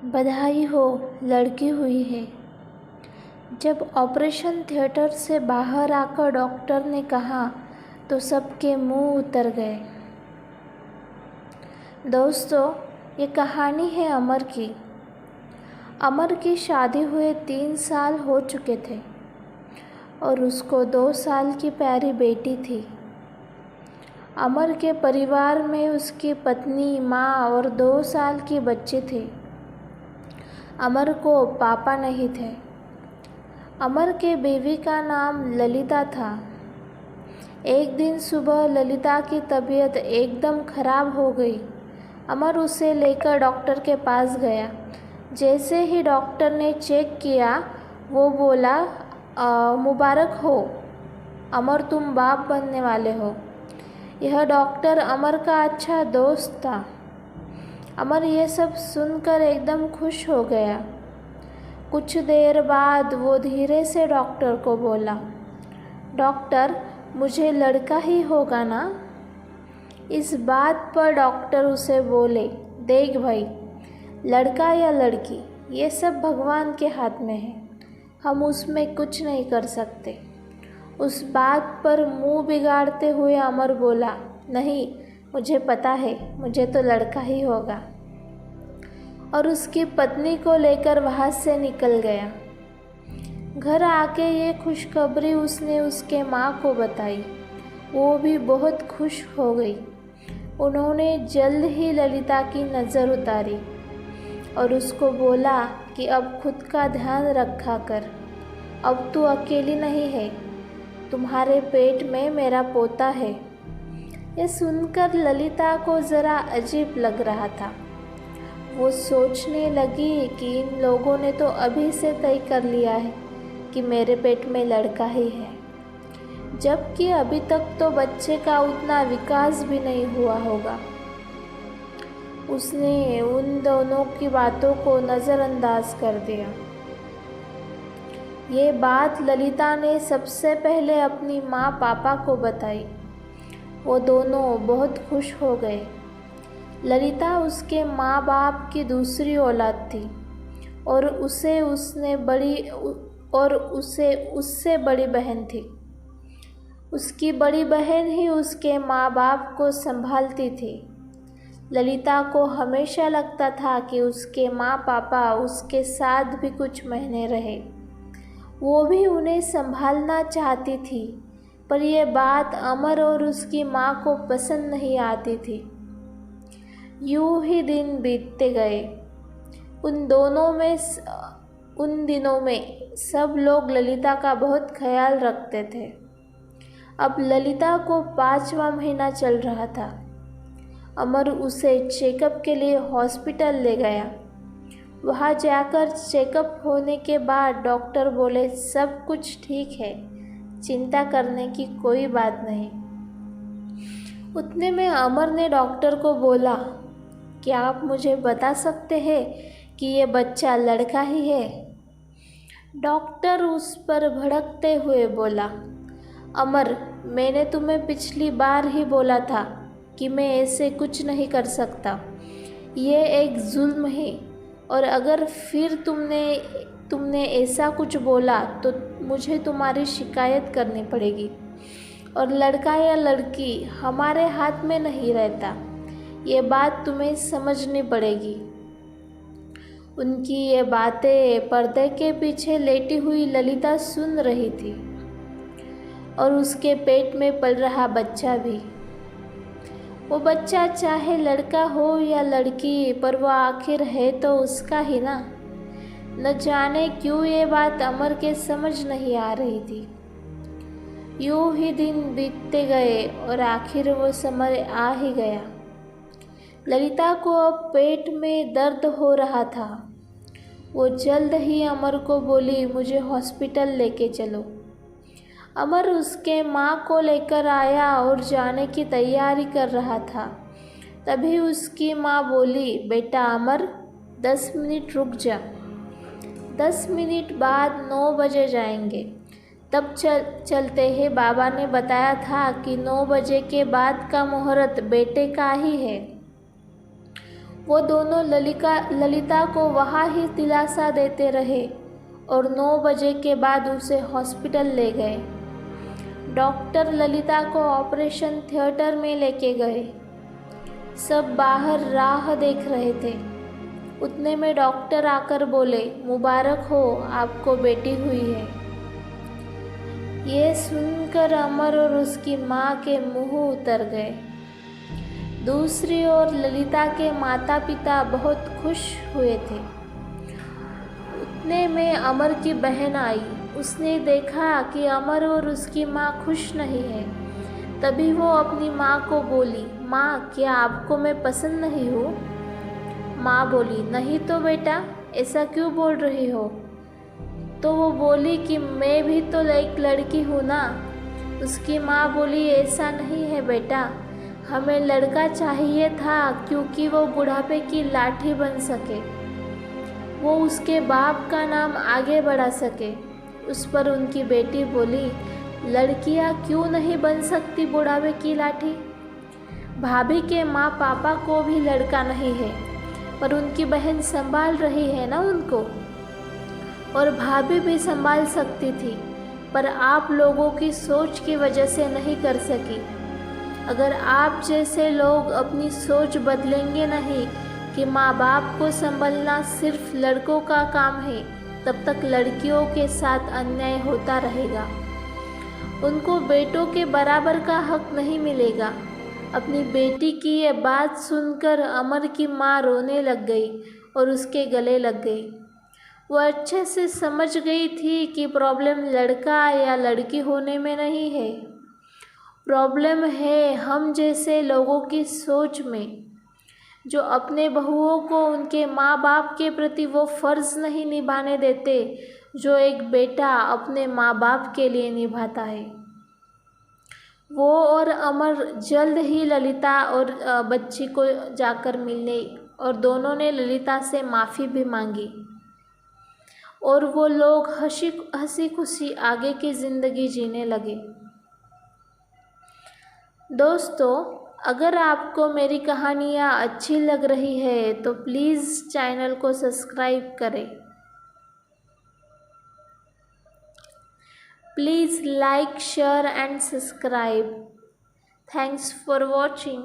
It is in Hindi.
बधाई हो, लड़की हुई है। जब ऑपरेशन थिएटर से बाहर आकर डॉक्टर ने कहा तो सबके मुंह उतर गए। दोस्तों, ये कहानी है अमर की। अमर की शादी हुए 3 साल हो चुके थे और उसको 2 साल की प्यारी बेटी थी। अमर के परिवार में उसकी पत्नी, माँ और 2 साल की बच्ची थी। अमर को पापा नहीं थे। अमर के बीवी का नाम ललिता था। एक दिन सुबह ललिता की तबीयत एकदम खराब हो गई। अमर उसे लेकर डॉक्टर के पास गया। जैसे ही डॉक्टर ने चेक किया, वो बोला, मुबारक हो अमर, तुम बाप बनने वाले हो। यह डॉक्टर अमर का अच्छा दोस्त था। अमर ये सब सुनकर एकदम खुश हो गया। कुछ देर बाद वो धीरे से डॉक्टर को बोला, डॉक्टर, मुझे लड़का ही होगा ना? इस बात पर डॉक्टर उसे बोले, देख भाई, लड़का या लड़की ये सब भगवान के हाथ में है, हम उसमें कुछ नहीं कर सकते। उस बात पर मुंह बिगाड़ते हुए अमर बोला, नहीं, मुझे पता है, मुझे तो लड़का ही होगा। और उसकी पत्नी को लेकर वहाँ से निकल गया। घर आके ये खुशखबरी उसने उसके माँ को बताई। वो भी बहुत खुश हो गई। उन्होंने जल्द ही ललिता की नज़र उतारी और उसको बोला कि अब खुद का ध्यान रखा कर, अब तू अकेली नहीं है, तुम्हारे पेट में मेरा पोता है। ये सुनकर ललिता को ज़रा अजीब लग रहा था। वो सोचने लगी कि इन लोगों ने तो अभी से तय कर लिया है कि मेरे पेट में लड़का ही है, जबकि अभी तक तो बच्चे का उतना विकास भी नहीं हुआ होगा। उसने उन दोनों की बातों को नज़रअंदाज कर दिया। ये बात ललिता ने सबसे पहले अपनी माँ पापा को बताई। वो दोनों बहुत खुश हो गए। ललिता उसके माँ बाप की दूसरी औलाद थी और उसे उससे बड़ी बहन थी। उसकी बड़ी बहन ही उसके माँ बाप को संभालती थी। ललिता को हमेशा लगता था कि उसके माँ पापा उसके साथ भी कुछ महीने रहे। वो भी उन्हें संभालना चाहती थी, पर यह बात अमर और उसकी माँ को पसंद नहीं आती थी। यूं ही दिन बीतते गए। उन दिनों में सब लोग ललिता का बहुत ख्याल रखते थे। अब ललिता को 5वां महीना चल रहा था। अमर उसे चेकअप के लिए हॉस्पिटल ले गया। वहाँ जाकर चेकअप होने के बाद डॉक्टर बोले, सब कुछ ठीक है, चिंता करने की कोई बात नहीं। उतने में अमर ने डॉक्टर को बोला, क्या आप मुझे बता सकते हैं कि ये बच्चा लड़का ही है? डॉक्टर उस पर भड़कते हुए बोला, अमर, मैंने तुम्हें पिछली बार ही बोला था कि मैं ऐसे कुछ नहीं कर सकता। ये एक जुल्म है और अगर फिर तुमने ऐसा कुछ बोला तो मुझे तुम्हारी शिकायत करनी पड़ेगी। और लड़का या लड़की हमारे हाथ में नहीं रहता, ये बात तुम्हें समझनी पड़ेगी। उनकी ये बातें पर्दे के पीछे लेटी हुई ललिता सुन रही थी और उसके पेट में पल रहा बच्चा भी। वो बच्चा चाहे लड़का हो या लड़की, पर वो आखिर है तो उसका ही ना। न जाने क्यों ये बात अमर के समझ नहीं आ रही थी। यूं ही दिन बीतते गए और आखिर वो समय आ ही गया। ललिता को अब पेट में दर्द हो रहा था। वो जल्द ही अमर को बोली, मुझे हॉस्पिटल लेके चलो। अमर उसके माँ को लेकर आया और जाने की तैयारी कर रहा था। तभी उसकी माँ बोली, बेटा अमर, 10 मिनट रुक जा। 10 मिनट बाद 9 बजे जाएंगे। तब चलते हैं। बाबा ने बताया था कि 9 बजे के बाद का मुहूर्त बेटे का ही है। वो दोनों ललिता को वहाँ ही दिलासा देते रहे और 9 बजे के बाद उसे हॉस्पिटल ले गए। डॉक्टर ललिता को ऑपरेशन थिएटर में लेके गए। सब बाहर राह देख रहे थे। उतने में डॉक्टर आकर बोले, मुबारक हो, आपको बेटी हुई है। ये सुनकर अमर और उसकी माँ के मुंह उतर गए। दूसरी ओर ललिता के माता पिता बहुत खुश हुए थे। उतने में अमर की बहन आई। उसने देखा कि अमर और उसकी माँ खुश नहीं है। तभी वो अपनी माँ को बोली, माँ, क्या आपको मैं पसंद नहीं हूँ? माँ बोली, नहीं तो बेटा, ऐसा क्यों बोल रही हो? तो वो बोली कि मैं भी तो एक लड़की हूँ ना। उसकी माँ बोली, ऐसा नहीं है बेटा, हमें लड़का चाहिए था क्योंकि वो बुढ़ापे की लाठी बन सके, वो उसके बाप का नाम आगे बढ़ा सके। उस पर उनकी बेटी बोली, लड़कियां क्यों नहीं बन सकती बुढ़ापे की लाठी? भाभी के माँ पापा को भी लड़का नहीं है, पर उनकी बहन संभाल रही है ना उनको, और भाभी भी संभाल सकती थी, पर आप लोगों की सोच की वजह से नहीं कर सकी। अगर आप जैसे लोग अपनी सोच बदलेंगे नहीं कि माँ बाप को संभालना सिर्फ लड़कों का काम है, तब तक लड़कियों के साथ अन्याय होता रहेगा। उनको बेटों के बराबर का हक नहीं मिलेगा। अपनी बेटी की ये बात सुनकर अमर की माँ रोने लग गई और उसके गले लग गई। वो अच्छे से समझ गई थी कि प्रॉब्लम लड़का या लड़की होने में नहीं है, प्रॉब्लम है हम जैसे लोगों की सोच में, जो अपने बहुओं को उनके माँ बाप के प्रति वो फ़र्ज़ नहीं निभाने देते जो एक बेटा अपने माँ बाप के लिए निभाता है। वो और अमर जल्द ही ललिता और बच्ची को जाकर मिलने, और दोनों ने ललिता से माफ़ी भी मांगी, और वो लोग हंसी खुशी आगे की ज़िंदगी जीने लगे। दोस्तों, अगर आपको मेरी कहानियाँ अच्छी लग रही है तो प्लीज़ चैनल को सब्सक्राइब करें। Please like, share and subscribe. Thanks for watching.